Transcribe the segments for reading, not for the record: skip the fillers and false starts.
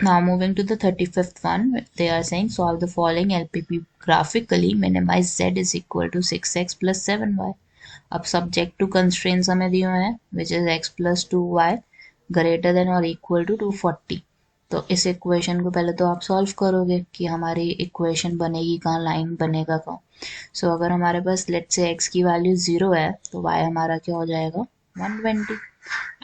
Now moving to the 35th one, they are saying solve the following LPP graphically, minimize z is equal to 6x plus 7y. अब subject to constraints हमें दिए हुए हैं which is x plus 2y greater than or equal to 240. तो इस equation को पहले तो आप सॉल्व करोगे कि हमारी इक्वेशन बनेगी कहाँ, लाइन बनेगा कहाँ. सो अगर हमारे पास लेट से x की वैल्यू 0 है तो y हमारा क्या हो जाएगा 120.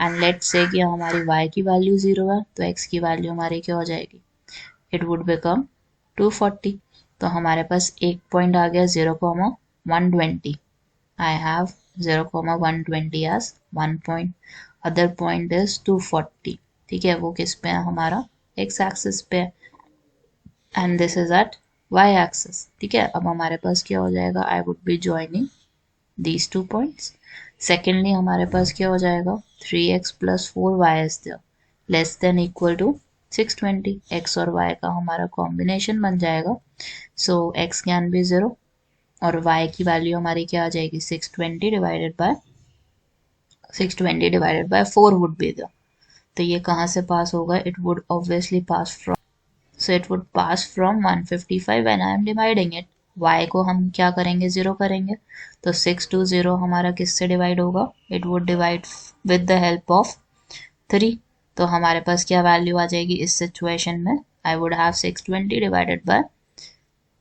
एंड लेट्स से कि हमारी y की वैल्यू 0 है तो x की वैल्यू हमारी क्या हो जाएगी, इट वुड बिकम 240. तो हमारे पास एक पॉइंट आ गया 0,120. I have 0,120 as one point. Other point is 240. ठीक है, वो किस पे है हमारा x एक्सिस पे है and this is at y axis. ठीक है, अब हमारे पास क्या हो जाएगा, I would be joining these 2 points. Secondly हमारे पास क्या हो जाएगा 3x plus 4y is there less than equal to 620. x और y का हमारा कॉम्बिनेशन बन जाएगा. So x can be 0 और y की वैल्यू हमारी क्या आ जाएगी 620 divided by 4 would be there. तो ये कहाँ से पास होगा, it would obviously pass from, so it would pass from 155 when I am dividing it. y को हम क्या करेंगे 0 करेंगे तो 6 to 0 हमारा किससे डिवाइड होगा, it would divide with the help of 3. तो हमारे पास क्या वैल्यू आ जाएगी इस सिचुएशन में, आई would have 620 divided by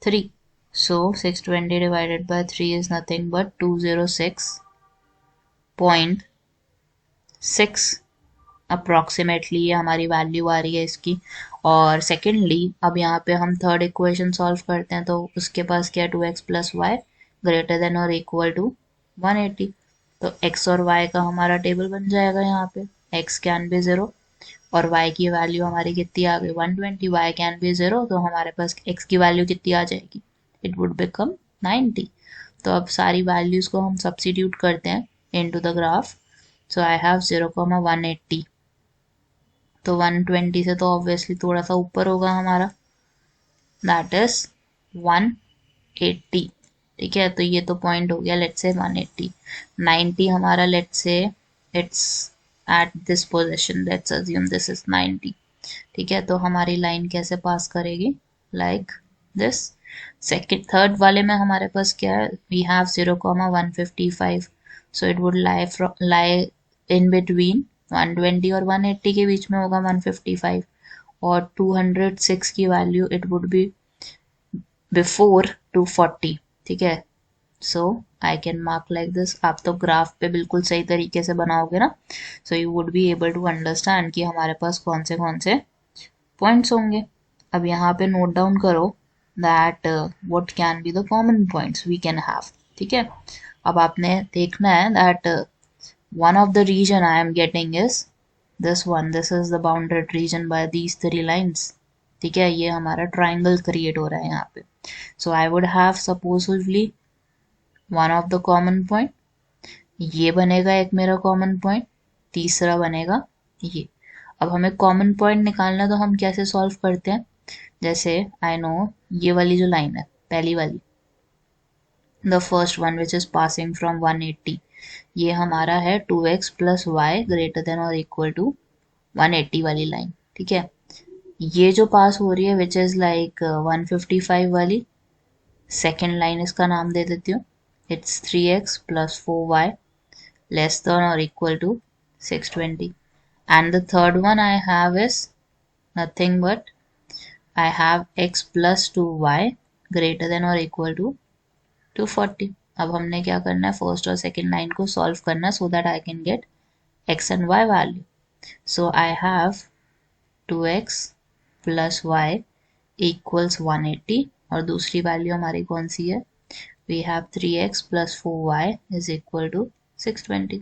3. So 620 divided by 3 is nothing but 206.6 approximately ये हमारी वैल्यू आ रही है इसकी. और सेकेंडली अब यहाँ पे हम थर्ड इक्वेशन सॉल्व करते हैं तो उसके पास क्या 2x plus y greater than और इक्वल टू 180. तो x और y का हमारा टेबल बन जाएगा यहाँ पे, x कैन बी 0 और y की वैल्यू हमारी कितनी आ गई 120. y कैन बी 0 तो हमारे पास x की वैल्यू कितनी आ जाएगी, इट वुड बिकम 90. तो अब सारी वैल्यूज को हम सब्स्टिट्यूट करते हैं into the graph. So I have 0,180. तो 120 से तो ऑब्वियसली थोड़ा सा ऊपर होगा हमारा, दैट इज 180. ठीक है, तो ये तो पॉइंट हो गया लेट्स से 180. 90 हमारा let's say it's at this position, let's assume this is 90. ठीक है, तो हमारी लाइन कैसे पास करेगी, लाइक दिस. सेकेंड थर्ड वाले में हमारे पास क्या है, we have 0,155. So it would lie in between 120 और 180 के बीच में होगा 155. और 206 की value it would be before 240. ठीक है, so I can mark like this. आप तो ग्राफ पे बिल्कुल सही तरीके से बनाओगे ना, so you would be able to understand कि हमारे पास कौन से पॉइंट्स होंगे. अब यहाँ पे नोट डाउन करो that what can be the common points we can have. ठीक है, अब आपने देखना है that one of the region I am getting is this one. This is the bounded region by these 3 lines. ठीक है, ये हमारा ट्राइंगल क्रिएट हो रहा है यहाँ पे. So I would have supposedly one of the common point, ये बनेगा एक मेरा कॉमन पॉइंट, तीसरा बनेगा ये. अब हमें कॉमन पॉइंट निकालना तो हम कैसे सॉल्व करते हैं, जैसे आई नो ये वाली जो लाइन है पहली वाली, the first one which is passing from 180, ये हमारा है 2x plus y greater than और इक्वल टू 180 वाली लाइन. ठीक है, ये जो पास हो रही है विच इज लाइक 155 वाली सेकेंड लाइन, इसका नाम दे देती हूँ, it's 3x plus 4y less than और equal to 620. And the third one I have is nothing but I have x plus 2y greater than और इक्वल टू 240. अब हमने क्या करना है, फर्स्ट और सेकेंड लाइन को सॉल्व करना है so that I can get x and y value. So I have 2x plus y equals 180 और दूसरी वैल्यू हमारी कौन सी है, we have 3x plus 4y is equal to 620.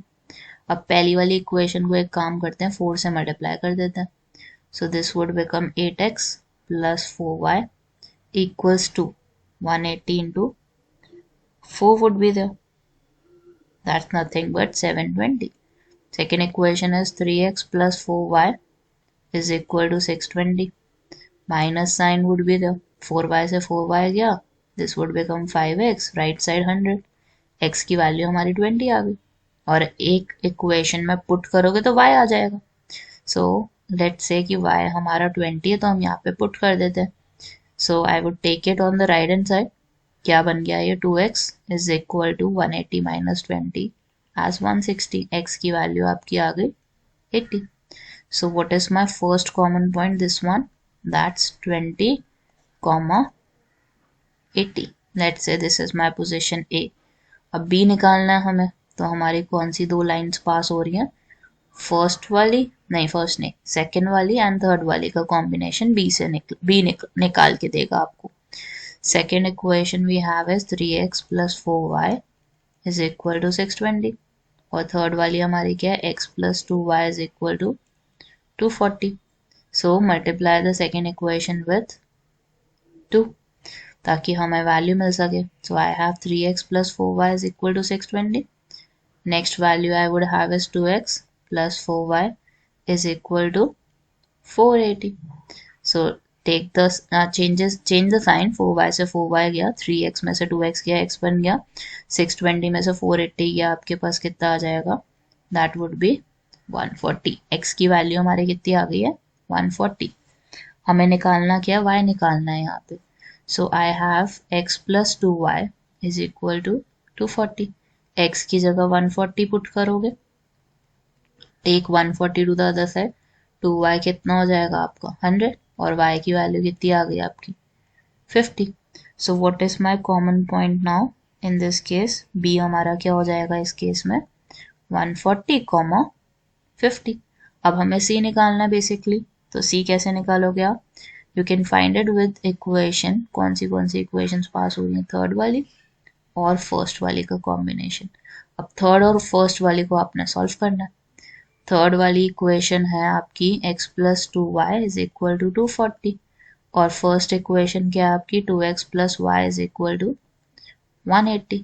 अब पहली वाली इक्वेशन को एक काम करते हैं 4 से मल्टीप्लाई कर देते हैं. So this would become 8x plus 4y equals to 180 into 4 would be there. That's nothing but 720. Second equation is 3x plus 4y is equal to 620. Minus sign would be there. 4y से 4y गया. This would become 5x. Right side 100. x की value हमारी 20 आ गई और एक equation में put करोगे तो y आ जाएगा. So लेट्स से कि y हमारा 20 है तो हम यहाँ पे पुट कर देते हैं. So I would take it on the right hand side. क्या बन गया ये 2x is equal to 180 minus 20 as 160. x की वैल्यू आपकी आ गई 80. So what is my first common point? This one, that's 20 comma 80. Let's say this is my position A. अब B निकालना है हमें, तो हमारी कौन सी दो लाइंस पास हो रही हैं? फर्स्ट वाली नहीं, फर्स्ट नहीं, सेकंड वाली एंड थर्ड वाली का कॉम्बिनेशन B से निकाल के देगा आपको. Second equation we have is 3x plus 4y is equal to 620. और थर्ड वाली हमारी क्या है? x plus 2y is equal to 240. So multiply the second equation with 2 ताकि हमें वैल्यू मिल सके. So I have 3x plus 4y is equal to 620. Next value I would have is 2x plus 4y is equal to 480. So take the change the sign. 4y से 4y गया, 3x में से 2x गया, x बन गया. 620 में से 480 गया, आपके पास कितना आ जाएगा? That would be 140. x की वैल्यू हमारी कितनी आ गई है? 140. हमें निकालना क्या है? y निकालना है यहाँ पे. So I have x plus 2y is equal to 240. x की जगह 140 पुट करोगे, take 140 to the other side, 2y कितना हो जाएगा आपका? 100. और y की वैल्यू कितनी आ गई आपकी? 50. So what is my common point now? In this case b हमारा क्या हो जाएगा इस केस में? 140 कॉमा 50. अब हमें c निकालना है बेसिकली. तो c कैसे निकालोगे आप? You can find it with equation. कौन सी इक्वेशंस पास हो रही हैं? थर्ड वाली और फर्स्ट वाली का कॉम्बिनेशन. अब थर्ड और फर्स्ट वाली को आपने सॉल्व करना है. थर्ड वाली इक्वेशन है आपकी x plus 2y is equal to 240. और फर्स्ट इक्वेशन क्या है आपकी? 2x plus y is equal to 180.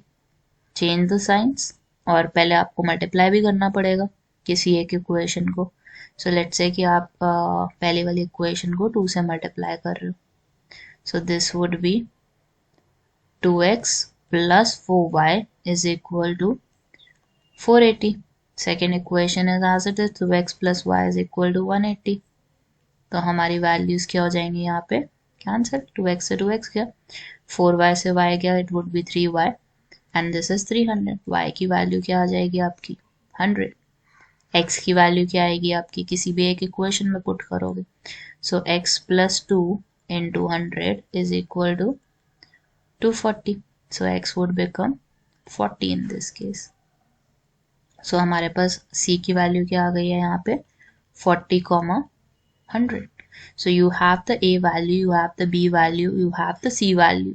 Change the signs. और पहले आपको मल्टीप्लाई भी करना पड़ेगा किसी एक इक्वेशन को. सो लेट्स से कि आप पहले वाली इक्वेशन को 2 से मल्टीप्लाई कर रहे हो. So this would be 2x plus 4y is equal to 480. Second equation is as it is 2x plus y is equal to 180. तो हमारी वैल्यूज क्या हो जाएंगी यहाँ पे? कैंसिल. 2x से 2x गया, 4y से y गया, it would B 3y and this is 300. y की वैल्यू क्या आ जाएगी आपकी? 100. x की वैल्यू क्या आएगी आपकी? किसी भी एक इक्वेशन में पुट करोगे. So x plus 2 into 100 is equal to 240. So x would become 40 in this case. So हमारे पास c की वैल्यू क्या आ गई है यहाँ पे? 40 comma 100. So you have the a value, you have the b value, you have the c value.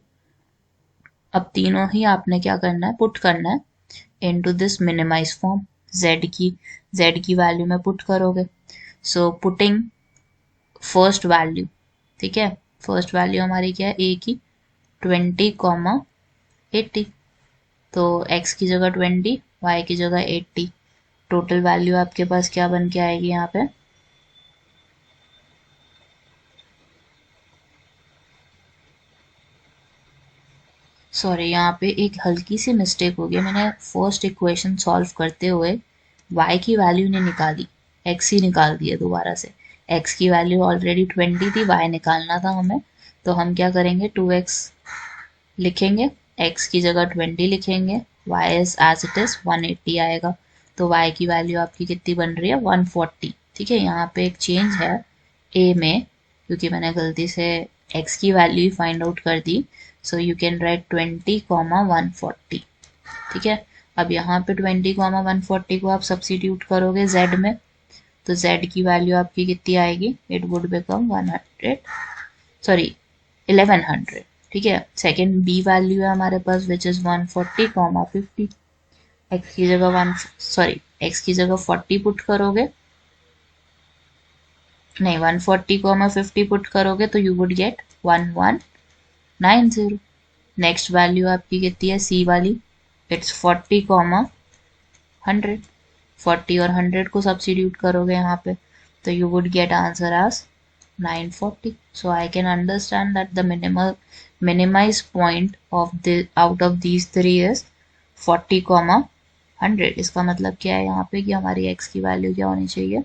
अब तीनों ही आपने क्या करना है? पुट करना है into this minimize form. z की वैल्यू में पुट करोगे. सो पुटिंग फर्स्ट वैल्यू, ठीक है, फर्स्ट वैल्यू हमारी क्या है? a की 20 कॉमा 80. तो x की जगह 20, y की जगह 80. टोटल वैल्यू आपके पास क्या बन के आएगी यहाँ पे? सॉरी, यहाँ पे एक हल्की सी मिस्टेक हो गई. मैंने फर्स्ट इक्वेशन सॉल्व करते हुए y की वैल्यू नहीं निकाली, x ही निकाल दिया दोबारा से. x की वैल्यू ऑलरेडी 20 थी, y निकालना था हमें. तो हम क्या करेंगे? 2x लिखेंगे, x की जगह 20 लिखेंगे, y is as it is 180 आएगा. तो y की वैल्यू आपकी कितनी बन रही है? 140. ठीक है, यहाँ पे एक चेंज है a में, क्योंकि मैंने गलती से x की वैल्यू फाइंड आउट कर दी. So you can write 20 comma 140. ठीक है, अब यहाँ पे 20 कॉमा 140 को आप सब्सिट्यूट करोगे z में, तो z की वैल्यू आपकी कितनी आएगी? It would become 1100. ठीक है, सेकेंड b वैल्यू है हमारे पास विच इज 140 कॉमा 50. x की जगह 40 पुट करोगे, नहीं 140 कॉमा 50 पुट करोगे तो you would gate 1190. Next value आपकी कितनी है? c वाली, इट्स 40 कॉमा 100. 40 और 100 को सब्सिट्यूट करोगे यहाँ पे, तो you would get answer as 940. So I can understand that the minimized point out of these three is 40, 100. इसका मतलब क्या है यहाँ पे कि हमारी x की वैल्यू क्या होनी चाहिए?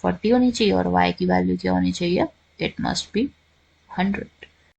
40 होनी चाहिए और y की वैल्यू क्या होनी चाहिए, इट मस्ट बी 100।